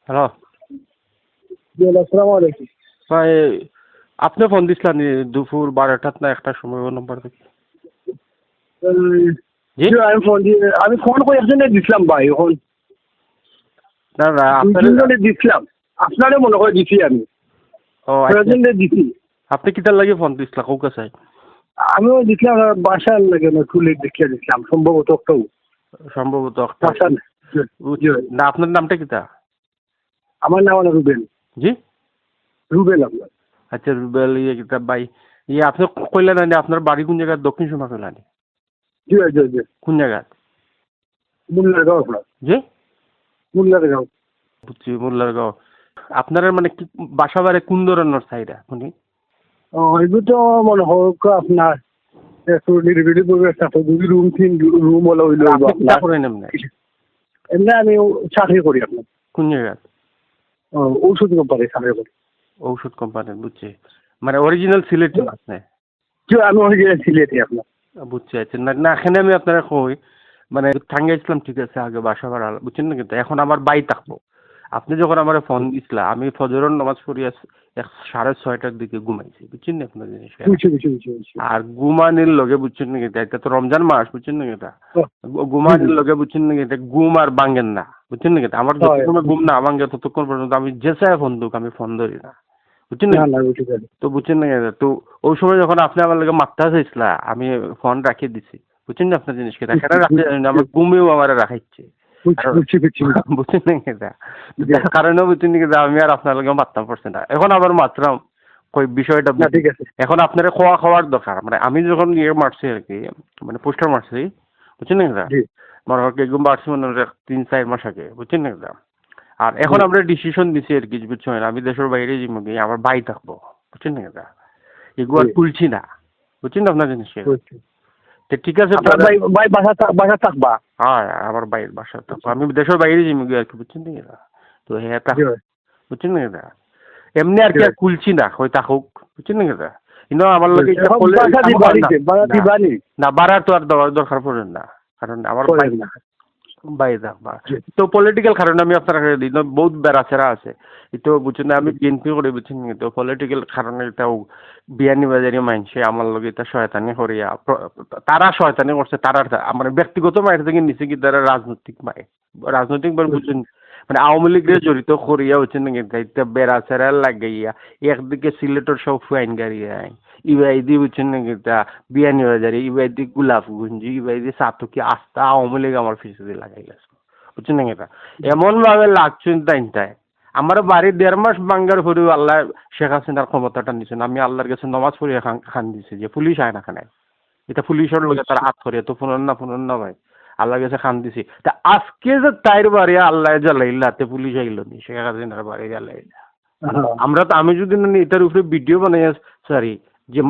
Hello জি, আসসালামু আলাইকুম। ভাই, আপনি ফোন দিছিলেন দুপুর 12টার না একটার সময় ও নম্বর থেকে? উম, জি জি, আমি ফোন করে একজনে দিছিলাম ভাই, এখন না না দুই আপনার তিনজনে দিছিলাম, আপনারে মনে করে দিছি আমি, ও আচ্ছা, কয়েকজনে দিছি। আপনি কিটার লাগে ফোন দিছিলা কাউকে চাই? আমিও দিছিলাম, বাসার লাগে না তুলে দেখিয়ে দিছিলাম, সম্ভবত একটাও সম্ভবত একটা বাসার। জি, জি, না, আপনার নামটা কিটা? আমার নাম হলো রুবেল। জি রুবেল আপনার। আচ্ছা, রুবেল ইয়ে কিতা ভাই, ইয়ে আপনি কইলেন না আপনার বাড়ি কোন জায়গায়? দক্ষিণ সীমা কইলেন জি, জি, জি, কোন জায়গায়? মুল্লার গাঁও আপনার। জি মুল্লার গাঁও। বুঝছি, মোল্লারগাঁও। আপনার মানে কি বাসা বাড়ি কোন ধরনের সাইডা শুনি? এগুলো তো মনে হোক আপনার একটু নিরিবিলি পরিবেশ আছে, দুই রুম তিন রুম হলো হইলো আপনি কিটা আপনার। করেন এমনি? এমনি আমি চাকরি করি আপনার। কোন জায়গায়? ঔষধ কোম্পানি চাকরি করি। ঔষধ কোম্পানি, বুঝছি। মানে অরিজিনাল সিলেটি আপনি? জি, আমি ওই সিলেটি আপনার। বুঝছি। আচ্ছা, না না, এখানে আমি আপনারা কই মানে থাঙ্গা ইসলাম ঠিক আছে, আগে বাসা ভাড়া বুঝছেন না, কিন্তু এখন আমার বাই থাকবো। আপনি যখন আমার ফোন দিছিলা আমি ফজরের নামাজ পড়ি 6:30টার দিকে ঘুমাইছি, বুঝছেন না আপনার জিনিস। বুঝছি, বুঝছি, বুঝছি, বুঝছি। আর ঘুমানির লগে বুঝছেন না, কিন্তু এটা তো রমজান মাস, বুঝছেন না এটা জি, জি। ঘুমানির লগে বুঝছেন না, এটা ঘুম আর ভাঙেন না, বুঝছেন না, কিন্তু আমার হয়। যতক্ষণ ঘুম না ভাঙে ততক্ষণ পর্যন্ত আমি যে চাই ফোন দুক আমি ফোন ধরি না, বুঝছেন না। না, না, বুঝতে পারি। তো বুঝছেন না, তো ওই সময় যখন আপনি আমার লগে মারতে চাইছিলা আমি ফোন রাখিয়ে দিছি, বুঝছেন না আপনার জিনিসকে এখানে রাখতে আমার ঘুমেও আমার রাখাইছে। বুঝছি, বুঝছি, বুঝছি, বুঝছি। বুঝছেন না এটা, যার কারণে বুঝছেন না আমি আর আপনার লগে মারতাম পারছি না, এখন আবার মাত্রাম কই বিষয়টা না, ঠিক আছে। এখন আপনার খাওয়ার দরকার। মানে আমি যখন ইয়ে মারছি আর কি, মানে পোস্টার মারছি, বুঝছেন না, জি, মনে হয় একদম মারছি মনে হয় 3-4 মাস আগে, বুঝছেন না। আর জি, এখন আমরা ডিসিশন দিছি আর কি, বুঝছেন, আমি দেশের বাইরে যাই, আমার ভাই থাকবো, বুঝছেন না, এগুলো জি, আর তুলছি না, বুঝছেন না আপনার জিনিস। বুঝছি। তো ঠিক আছে আপনার ভাই ভাই বাসা থাকবা? হ্যাঁ, আমার বাইরের বাসা থাকবো, আমি দেশের বাইরে যাই আর কি, বুঝছেন না। তো হ্যাঁ জি, ভাই, বুঝছেন না, এমনি আর জি, কি আর ভাই, খুলছি না, হয়তো থাকুক, বুঝছেন না। কিন্তু আমার লোক বুঝছি। এটা এখন করলে বাসা আমার দিবানিতে, বাসা না দিবানি না বাড়ার তো আর দেওয়ার দরকার পড়ে না, কারণ আমার করেন বাইরে না। বাইরে জি, তো পলিটিক্যাল কারণে আমি আপনার দিই না, বহুত বেড়াচেরা আছে এটা, বুঝছেন না, আমি বিএনপি করে, বুঝছেন না, তো পলিটিক্যাল কারণে এটাও বিয়ানি বাজারি মানছে আমার লোক এটা শয়তানি করিয়া তারা শয়তানি করছে, তারা মানে ব্যক্তিগত মায়ের থেকে নিচে কি তারা রাজনৈতিক মায় রাজনৈতিক বার বুঝছেন, মানে আওয়ামী লীগের জড়িত করিয়া, হচ্ছেন না, এটা বেড়াচেরা লাগাইয়া একদিকে সিলেটের সব ফাইন গাড়িয়া ইবাইদি, বুঝছেন না, এটা বিয়ানি বাজারে ইবাইদি গোলাপগঞ্জি ইবাইদি সাতকি আস্থা আওয়ামী লীগ আমার পিছনে লাগাই গেছে, বুঝছেন না, এটা এমন ভাবে লাগছেন তাই আমার বাড়ি 1.5 মাস বাঙ্গার পরেও আল্লাহ শেখ হাসিনার ক্ষমতাটা নিছেন, আমি আল্লাহর কাছে নমাজ পড়িয়া খান দিছি যে পুলিশ আয় না খানে, এটা পুলিশের লগে তার হাত করে তো পুনর না ভাই, আল্লাহর কাছে খান দিছি। তা আজকে যে তাইর বাড়ি আল্লাহ জ্বালাইলা তে পুলিশ আইল নি, শেখ হাসিনার বাড়ি জ্বালাইলা। আমরা তো আমি যদি না এটার উপরে ভিডিও বানাই সরি, যে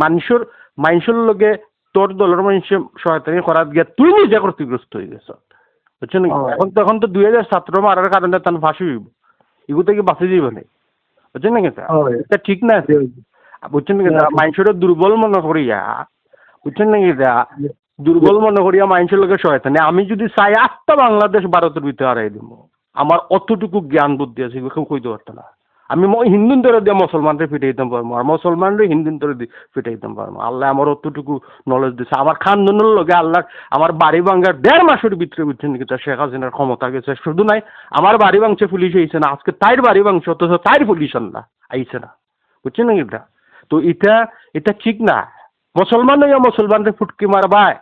মানুষের লগে তোর দলের মানুষের শয়তানি করাত গিয়া তুই নিজে ক্ষতিগ্রস্ত হয়ে গেছ, বুঝছেন না। এখন তো 2000 ছাত্র মারার কারণে তার ফাঁসি হইব, এগুলো থেকে বাঁচে যাইব না, বুঝছেন না, এটা ঠিক না, বুঝছেন না। মানুষের দুর্বল মনে করিয়া, বুঝছেন না, দুর্বল মনে করিয়া মানুষের লোকের শয়তানি আমি যদি চাই 8টা বাংলাদেশ ভারতের ভিতরে হারাই দিব, আমার অতটুকু জ্ঞান বুদ্ধি আছে কেউ কইতে পারতো না। আমি হিন্দুন ধরে দিয়ে মুসলমানদের ফিটে দিতে পারবো, আর মুসলমানরা হিন্দুন ধরে ফিটে দিতে পারবো, আল্লাহ আমার অতটুকু নলেজ দিচ্ছে। আমার খানদানের লগে আল্লাহ আমার বাড়ি ভাঙ্গার 1.5 মাসের ভিতরে, বুঝছেন নাকি, তা শেখ হাসিনার ক্ষমতা গেছে। শুধু নাই আমার বাড়ি ভাঙছে পুলিশ হয়েছে না, আজকে তাইর বাড়ি ভাঙছে, অথচ তাইর পুলিশ না আইছে না, বুঝছেন নাকি। এটা তো এটা ঠিক না। মুসলমান হইয়া মুসলমানদের ফুটকি মারবাই,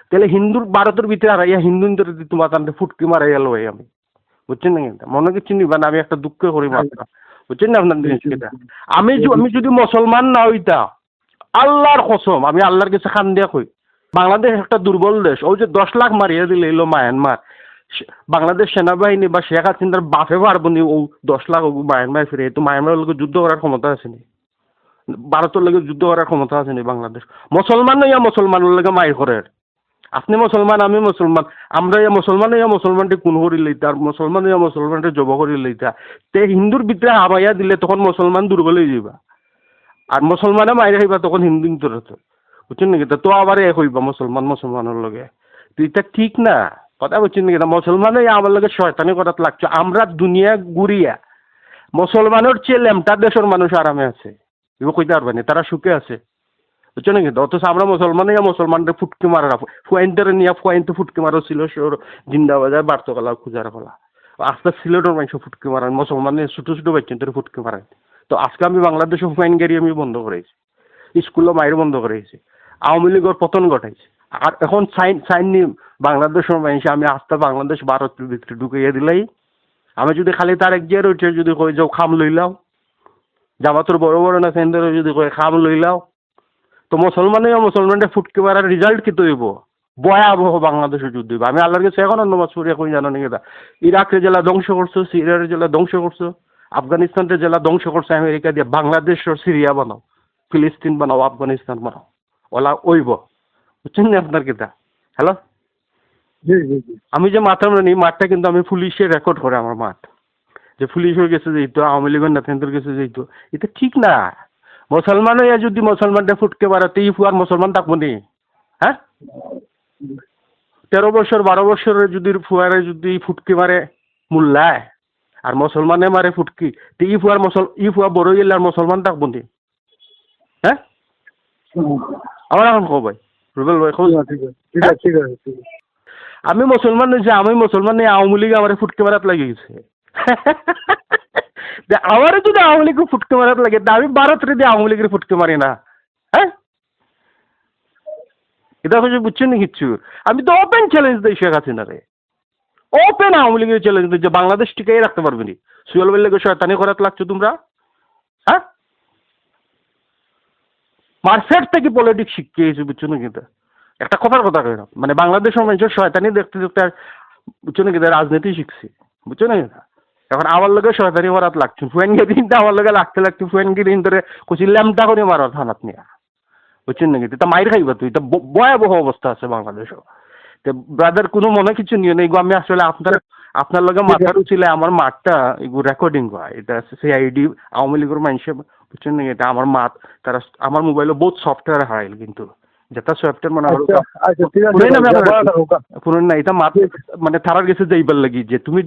তাহলে হিন্দুর ভারতের ভিতরে হারাইয়া হিন্দুন ধরে তোমার তাদের ফুটকি মারাইয়া লই আমি, বুঝছেন না, মনে কিছু নিবা না, আমি একটা দুঃখ করি মাত্র, বুঝছেন না আপনার জিনিস কেটা। আমি যদি মুসলমান না হইতা, আল্লাহর কসম আমি আল্লাহর কাছে খান দিয়া কই, বাংলাদেশ একটা দুর্বল দেশ, ওই যে 10 লাখ মারিয়া দিলে এলো মায়ানমার, বাংলাদেশ সেনাবাহিনী বা শেখ হাসিনার বাপে পারবো নি ও 10 লাখ মায়ানমার ফিরে, তো মায়ানমারের লোক যুদ্ধ করার ক্ষমতা আছে নি, ভারতের লোক যুদ্ধ করার ক্ষমতা আছে নি বাংলাদেশ। মুসলমান নইয়া মুসলমানের লোকে মায়ের করে, আপনি মুসলমান আমি মুসলমান, আমরা ইয়া মুসলমানকে খুন করি লইতা, আর মুসলমান ইয়া মুসলমানকে জব করি লইতা, তে হিন্দুর ভিতরে হাবাইয়া দিলে তখন মুসলমান দুর্বল হয়ে যাবা, আর মুসলমানে মাইরে খাইবা তখন হিন্দু ভিতরে, বুঝছেন নাকি। তো আবার এক হইবা মুসলমানের লগে, তো এটা ঠিক না। কথা বুঝছেন নাকি মুসলমানে আমার লগে শয়তানি করাত লাগছে আমরা দুনিয়া ঘুরিয়া মুসলমানের চেয়ে লেমটা দেশের মানুষ আরামে আছে এগুলো কইতে পারবেন তারা সুখে আছে বুঝছো নাকি অথচ আমরা মুসলমানে মুসলমানদের ফুটকি মারা ফুয়াইনদের নিয়ে ফুয়াইনতে ফুটকি মারা ছিল সর জিন্দাবাজার বার্তকলা খুঁজার কলা আস্তে সিলেটের মানুষ ফুটকি মারান মুসলমানের ছোটো ছোটো বাচ্চাদের ফুটকি মারান তো আজকে আমি বাংলাদেশে ফুয়াইন গাড়ি আমি বন্ধ করেছি স্কুলে মায়ের বন্ধ করেছি আওয়ামী লীগের পতন ঘটাইছে আর এখন সাইন নিয়ে বাংলাদেশের মানুষ আমি আস্তে বাংলাদেশ ভারতের ভিতরে ঢুকাইয়া দিলাই আমি যদি খালি তার এক জিয়ার উঠে যদি কই যাও খাম লইলাও জামাতর বড় বড় না সেন্টারে যদি কই খাম লইলাও তো মুসলমানদের ফুটকে মারার রেজাল্ট কি তৈব ভয়াবহ বাংলাদেশের যুদ্ধ হইব আমি আল্লাহর কাছে এখন নমাজ পড়িয়া কই জানো নাকি ইরাকের জেলা ধ্বংস করছো সিরিয়ার জেলা ধ্বংস করছো আফগানিস্তানের জেলা ধ্বংস করছো আমেরিকা দিয়ে বাংলাদেশ সিরিয়া বানাও ফিলিস্তিন বানাও আফগানিস্তান বানাও ওলা ওইব বুঝছেন না আপনার কিতা হ্যালো জি জি জি আমি যে মাঠটা নি মাঠটা কিন্তু আমি পুলিশে রেকর্ড করে আমার মাঠ যে পুলিশ হয়ে গেছে যেহেতু আওয়ামী লীগের নেতাদের গেছে যেহেতু এটা ঠিক না মুসলমান হইয়া যদি মুসলমানটা ফুটকে বাড়াতে ই ফুয়ার মুসলমান থাকবো নি হ্যাঁ 13 বছর 12 বছরের যদি ফুয়ারে যদি ফুটকি মারে মুল্লায় আর মুসলমানে মারে ফুটকি তো ই ফুয়া বড় গেলে আর মুসলমান থাকবো নি হ্যাঁ আমার এখন কো ভাই রুবেল ভাই ঠিক আছে ঠিক আছে ঠিক আছে ঠিক আছে আমি মুসলমান হয়েছি আমি মুসলমান নেই আওয়ামী লীগ আমার ফুটকে মারাত লাগে গেছে আমার যদি আওয়ামী লীগ ফুটকে মারাত লাগে তা আমি ভারতের দিয়ে আওয়ামী লীগের ফুটকে মারি না হ্যাঁ এটা হচ্ছে বুঝছেন না কিচ্ছু আমি তো ওপেন চ্যালেঞ্জ দিই শেখ হাসিনারে ওপেন আওয়ামী লীগের চ্যালেঞ্জ দিই যে বাংলাদেশ টিকাই রাখতে পারবে নি সুয়েল বেল্লেকে শয়তানি করাত লাগছো তোমরা হ্যাঁ মার্কেট থেকে পলিটিক্স শিখতে এসে বুঝছো না কিন্তু একটা কথার কথা কই না মানে বাংলাদেশের মানুষের শয়তানি দেখতে দেখতে বুঝছো না কিন্তু রাজনীতি শিখছি বুঝছো না এখন আমার লগে শয়তানি করাত লাগছে ফুয়েনগিরি কিন্তু আমার লগে লাগতে লাগতে ফুয়েনগিরি ধরে কুচি ল্যামটা করে মারো থানাত নিয়ে বুঝছেন নাকি তা মাইর খাইবা তুই তা ভয়াবহ অবস্থা আছে বাংলাদেশও তো ব্রাদার কোনো মনে কিছু নিয়ে নেই আমি আসলে আপনার লগে মাথার উচিলে আমার মাঠটা এগুলো রেকর্ডিং হয় এটা সিআইডি আওয়ামী লীগের মানুষের বুঝছেন নাকি এটা আমার মাঠ তারা আমার মোবাইলে বহুত সফটওয়্যার হারাইল কিন্তু যেটা সফটওয়্যার মানে আচ্ছা ঠিক আছে পুরো না এটা মাঠ মানে তারার গেছে যাইবার লাগি যে তুমি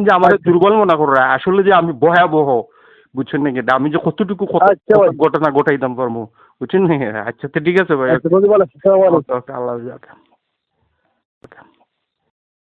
যে আমার দুর্বল মনে করো আসলে যে আমি ভয়াবহ বুঝছেন নাকি আমি যে কতটুকু ঘটনা ঘটাইতাম কর্ম বুঝছেন নাকি আচ্ছা তো ঠিক আছে ভাই আল্লাহ আল্লাহ